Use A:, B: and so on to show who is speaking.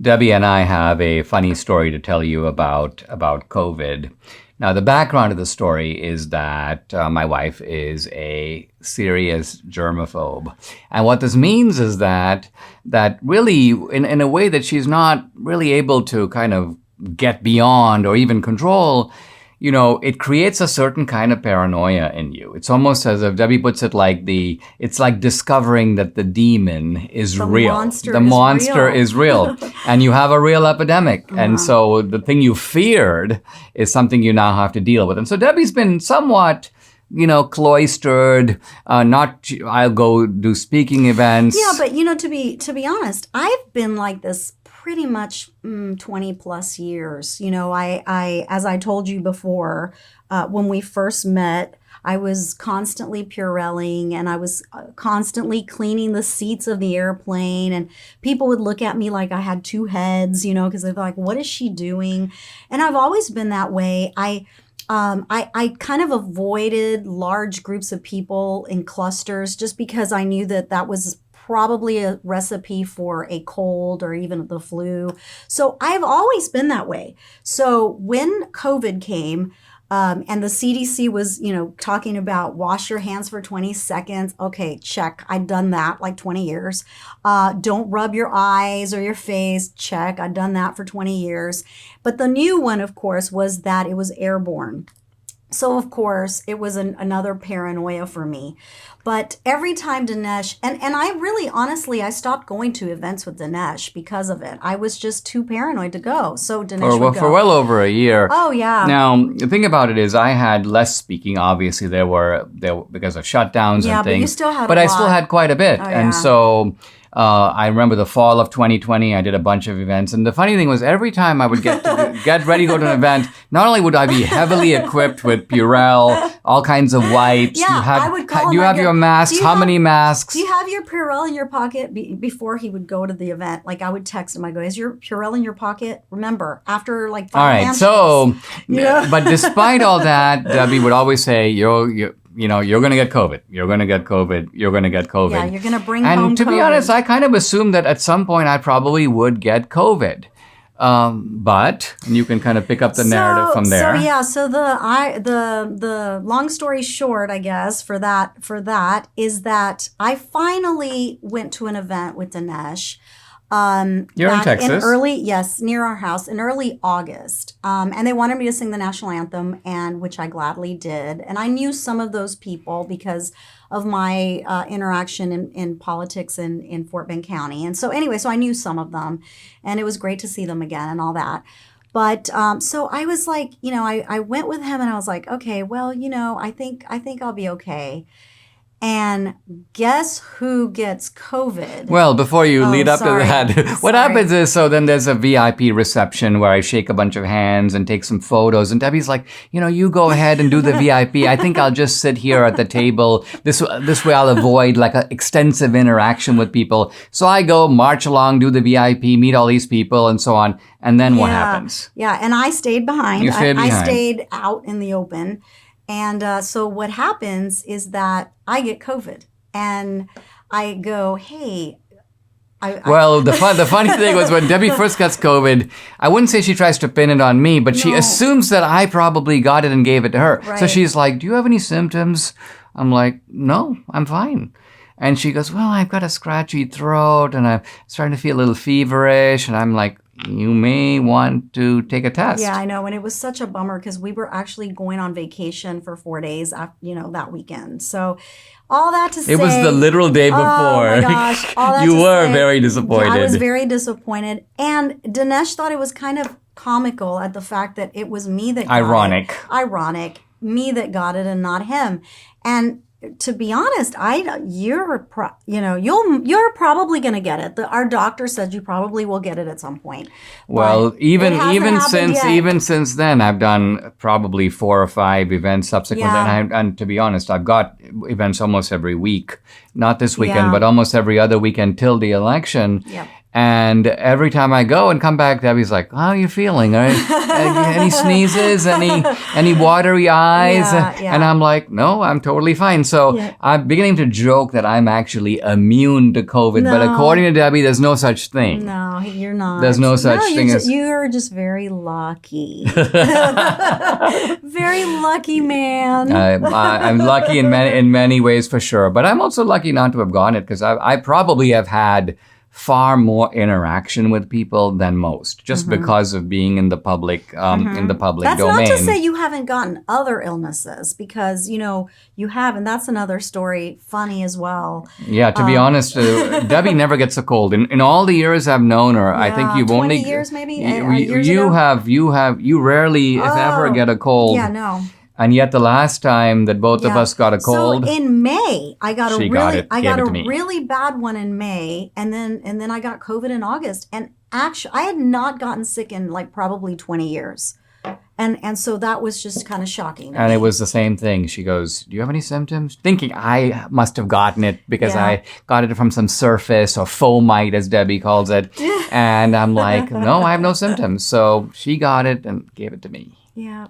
A: Debbie and I have a funny story to tell you about COVID. Now, the background of the story is that my wife is a serious germaphobe. And what this means is that really, in a way that she's not really able to kind of get beyond or even control, it creates a certain kind of paranoia in you. It's almost as if Debbie puts it it's like discovering that the demon is real. The monster is real. And you have a real epidemic. Uh-huh. And so the thing you feared is something you now have to deal with. And so Debbie's been somewhat, cloistered, I'll go do speaking events.
B: Yeah, but to be honest, I've been like this pretty much 20 plus years. I as I told you before, when we first met, I was constantly Purelling and I was constantly cleaning the seats of the airplane, and people would look at me like I had two heads, because they're like, what is she doing? And I've always been that way. I kind of avoided large groups of people in clusters just because I knew that was probably a recipe for a cold or even the flu. So I've always been that way. So when COVID came, and the CDC was, talking about wash your hands for 20 seconds. Okay, check. I'd done that like 20 years. Don't rub your eyes or your face. Check. I'd done that for 20 years. But the new one, of course, was that it was airborne. So, of course, it was another paranoia for me. But every time Dinesh, and I really, honestly, I stopped going to events with Dinesh because of it. I was just too paranoid to go. So Dinesh would go.
A: For well over a year.
B: Oh, yeah.
A: Now, the thing about it is I had less speaking. Obviously, there were because of shutdowns and things.
B: Yeah, but you still had
A: But I still had quite a bit.
B: Oh,
A: and
B: yeah.
A: so I remember the fall of 2020, I did a bunch of events. And the funny thing was every time I would get ready to go to an event, not only would I be heavily equipped with Purell, all kinds of wipes.
B: Yeah, I would call him.
A: Do you have your masks? How many masks?
B: Do you have your Purell in your pocket? Before he would go to the event, like I would text him. I go, is your Purell in your pocket? Remember, after like 5
A: All right,
B: handshakes,
A: so, but despite all that, Debbie would always say, you're going to get COVID. You're going to get COVID. You're going to get COVID.
B: Yeah, you're going to bring
A: home COVID. And to be honest, I kind of assumed that at some point I probably would get COVID. But you can kind of pick up the narrative from there.
B: So the long story short, I guess, for that is that I finally went to an event with Dinesh.
A: You're in Texas.
B: Near our house in early August. And they wanted me to sing the national anthem, and which I gladly did. And I knew some of those people because of my interaction in politics in Fort Bend County. And so anyway, so I knew some of them, and it was great to see them again and all that. But so I was like, I went with him and I was like, okay, well, I think I'll be okay. And guess who gets COVID?
A: Well, before you lead up to that, what happens is, so then there's a VIP reception where I shake a bunch of hands and take some photos. And Debbie's like, you go ahead and do the VIP. I think I'll just sit here at the table. This way I'll avoid like an extensive interaction with people. So I go march along, do the VIP, meet all these people and so on. And then what happens?
B: Yeah, and I stayed behind.
A: You stayed behind.
B: I stayed out in the open. And so what happens is that I get COVID, and I go, hey.
A: The funny thing was when Debbie first gets COVID, I wouldn't say she tries to pin it on me, but she assumes that I probably got it and gave it to her.
B: Right.
A: So she's like, do you have any symptoms? I'm like, no, I'm fine. And she goes, well, I've got a scratchy throat and I'm starting to feel a little feverish. And I'm like, you may want to take a test.
B: Yeah, I know. And it was such a bummer because we were actually going on vacation for 4 days, that weekend. So all that to say.
A: It was the literal day before.
B: Oh my gosh. All that
A: you were very disappointed.
B: I was very disappointed. And Dinesh thought it was kind of comical at the fact that it was me that got it. Ironic. Me that got it and not him. And to be honest, you're probably going to get it. Our doctor said you probably will get it at some point.
A: Well, even since then, I've done probably 4 or 5 events subsequently.
B: Yeah.
A: And to be honest, I've got events almost every week. Not this weekend, but almost every other weekend till the election.
B: Yep.
A: And every time I go and come back, Debbie's like, "How are you feeling? Any sneezes? Any watery eyes?"
B: Yeah.
A: And I'm like, "No, I'm totally fine." So I'm beginning to joke that I'm actually immune to COVID.
B: No.
A: But according to Debbie, there's no such thing.
B: No, you're not.
A: There's no such thing as...
B: You're just very lucky. Very lucky man.
A: I'm lucky in many ways for sure. But I'm also lucky not to have gotten it because I probably have had far more interaction with people than most, just because of being in the public domain.
B: That's not to say you haven't gotten other illnesses, because you have, and that's another story, funny as well.
A: Yeah, to be honest, Debbie never gets a cold. In all the years I've known her, I think you've
B: 20
A: only
B: years maybe.
A: You rarely, if ever, get a cold.
B: Yeah, no.
A: And yet the last time that both of us got a cold,
B: so in May, I got a
A: me.
B: really bad one in May, and then I got COVID in August. And actually, I had not gotten sick in like probably 20 years. And so that was just kind of shocking.
A: And it was the same thing. She goes, "Do you have any symptoms?" Thinking I must have gotten it because I got it from some surface or fomite, as Debbie calls it. And I'm like, "No, I have no symptoms." So she got it and gave it to me.
B: Yeah.